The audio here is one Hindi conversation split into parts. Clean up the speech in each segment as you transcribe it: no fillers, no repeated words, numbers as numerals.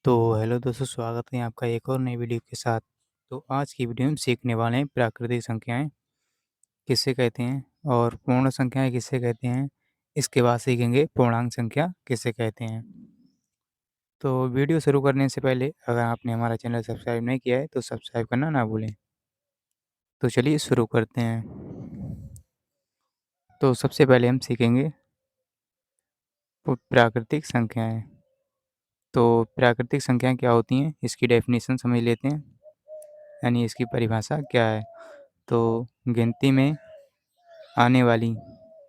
तो हेलो दोस्तों, स्वागत है आपका एक और नई वीडियो के साथ। तो आज की वीडियो में सीखने वाले हैं प्राकृतिक संख्याएँ किसे कहते हैं और पूर्ण संख्याएँ किसे कहते हैं। इसके बाद सीखेंगे पूर्णांक संख्या किसे कहते हैं। तो वीडियो शुरू करने से पहले अगर आपने हमारा चैनल सब्सक्राइब नहीं किया है तो सब्सक्राइब करना ना भूलें। तो चलिए शुरू करते हैं। तो सबसे पहले हम सीखेंगे प्राकृतिक संख्याएँ। तो प्राकृतिक संख्याएँ क्या होती हैं, इसकी डेफिनेशन समझ लेते हैं, यानी इसकी परिभाषा क्या है। तो गिनती में आने वाली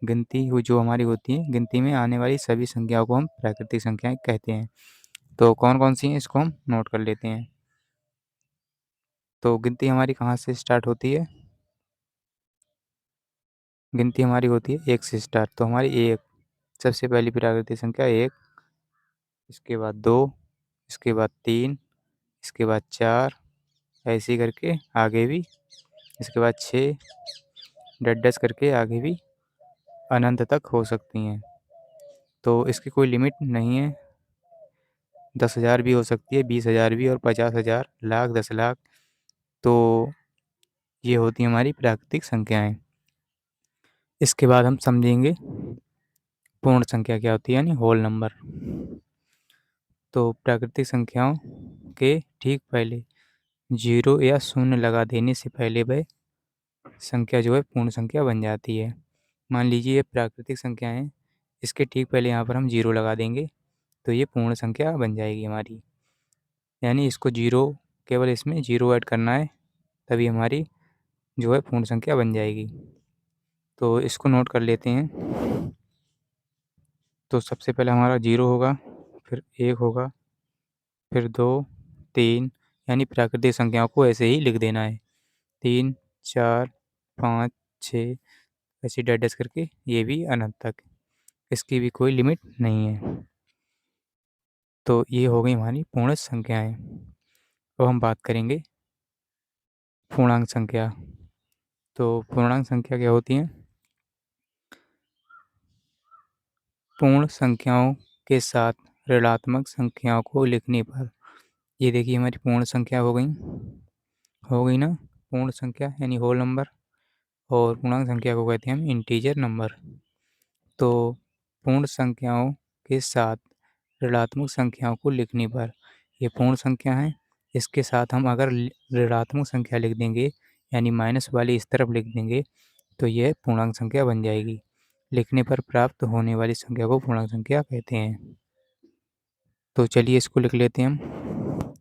गिनती वो जो हमारी होती है, गिनती में आने वाली सभी संख्याओं को हम प्राकृतिक संख्याएँ कहते हैं। तो कौन-कौन सी हैं, इसको हम नोट कर लेते हैं। तो गिनती हमारी कहाँ से स्टार्ट होती है? गिनती हमारी होती है 1 से स्टार्ट। तो हमारी 1 सबसे पहली प्राकृतिक संख्या 1, इसके बाद 2, इसके बाद 3, इसके बाद 4, ऐसे ही करके आगे भी, इसके बाद 6, डैश-डैश करके आगे भी अनंत तक हो सकती हैं। तो इसकी कोई लिमिट नहीं है। 10,000 भी हो सकती है, 20,000 भी और 50,000, लाख, 10 लाख। तो ये होती हैं हमारी प्राकृतिक संख्याएँ। इसके बाद हम समझेंगे पूर्ण संख्या क्या होती है, यानी होल नंबर। तो प्राकृतिक संख्याओं के ठीक पहले 0 या शून्य लगा देने से पहले वह संख्या जो है पूर्ण संख्या बन जाती है। मान लीजिए ये प्राकृतिक संख्या है, इसके ठीक पहले यहाँ पर हम 0 लगा देंगे तो ये पूर्ण संख्या बन जाएगी हमारी। यानी इसको 0, केवल इसमें 0 ऐड करना है, तभी हमारी जो है पूर्ण संख्या बन जाएगी। तो इसको नोट कर लेते हैं। तो सबसे पहले हमारा 0 होगा, फिर 1 होगा, फिर 2, 3, यानी प्राकृतिक संख्याओं को ऐसे ही लिख देना है। 3, 4, 5, 6, ऐसे डैश-डैश करके ये भी अनंत तक। इसकी भी कोई लिमिट नहीं है। तो ये हो गई हमारी पूर्ण संख्याएँ। अब हम बात करेंगे पूर्णांक संख्या। तो पूर्णांक संख्या क्या होती हैं? पूर्ण संख्याओं के साथ ऋणात्मक संख्याओं को लिखने पर, ये देखिए हमारी पूर्ण संख्या हो गई ना, पूर्ण संख्या यानी होल नंबर। और पूर्णांक संख्या को कहते हैं हम इंटीजर नंबर। तो पूर्ण संख्याओं के साथ ऋणात्मक संख्याओं को लिखने पर, ये पूर्ण संख्या है, इसके साथ हम अगर ऋणात्मक संख्या लिख देंगे, यानी माइनस वाली इस तरफ लिख देंगे, तो यह पूर्णांक संख्या बन जाएगी। लिखने पर प्राप्त होने वाली संख्या को पूर्णांक संख्या कहते हैं। तो चलिए इसको लिख लेते हैं हम।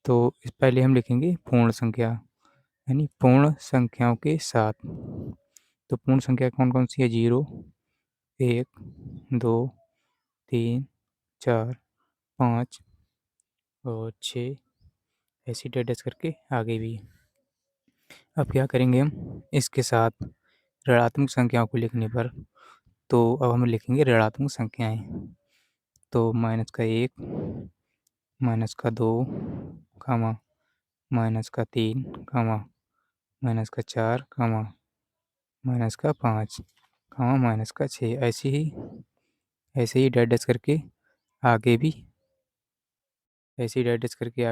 तो इस पहले हम लिखेंगे पूर्ण संख्या, यानी पूर्ण संख्याओं के साथ। तो पूर्ण संख्या कौन-कौन सी है? 0, 1, 2, 3, 4, 5 और 6, ऐसे डैश करके आगे भी। अब क्या करेंगे हम? इसके साथ ऋणात्मक संख्याओं को लिखने पर, तो अब हम लिखेंगे ऋणात्मक संख्याएँ। तो माइनस का 1, माइनस का 2, कामा, माइनस का 3, कामा, माइनस का 4, कामा, माइनस का 5, कामा, माइनस का 6, ऐसे ही डैश-डैश करके आगे भी, ऐसे ही डैश-डैश करके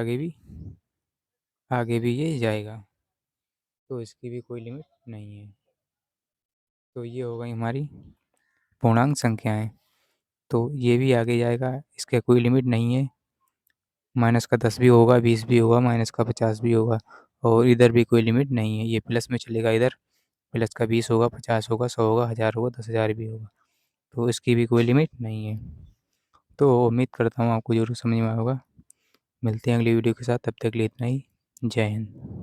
आगे भी ये जाएगा। तो इसकी भी कोई लिमिट नहीं है। तो ये हो गई हमारी पूर्णांक संख्याएँ। तो ये भी आगे जाएगा, इसका कोई लिमिट नहीं है। माइनस का 10 भी होगा, 20 भी होगा, माइनस का 50 भी होगा, और इधर भी कोई लिमिट नहीं है। ये प्लस में चलेगा, इधर प्लस का 20 होगा, 50 होगा, 100 होगा, 1000 होगा, 10,000 भी होगा। तो इसकी भी कोई लिमिट नहीं है। तो उम्मीद करता हूँ आपको ज़रूर समझ में आया होगा। मिलते हैं अगली वीडियो के साथ, तब तक के लिए इतना ही। जय हिंद।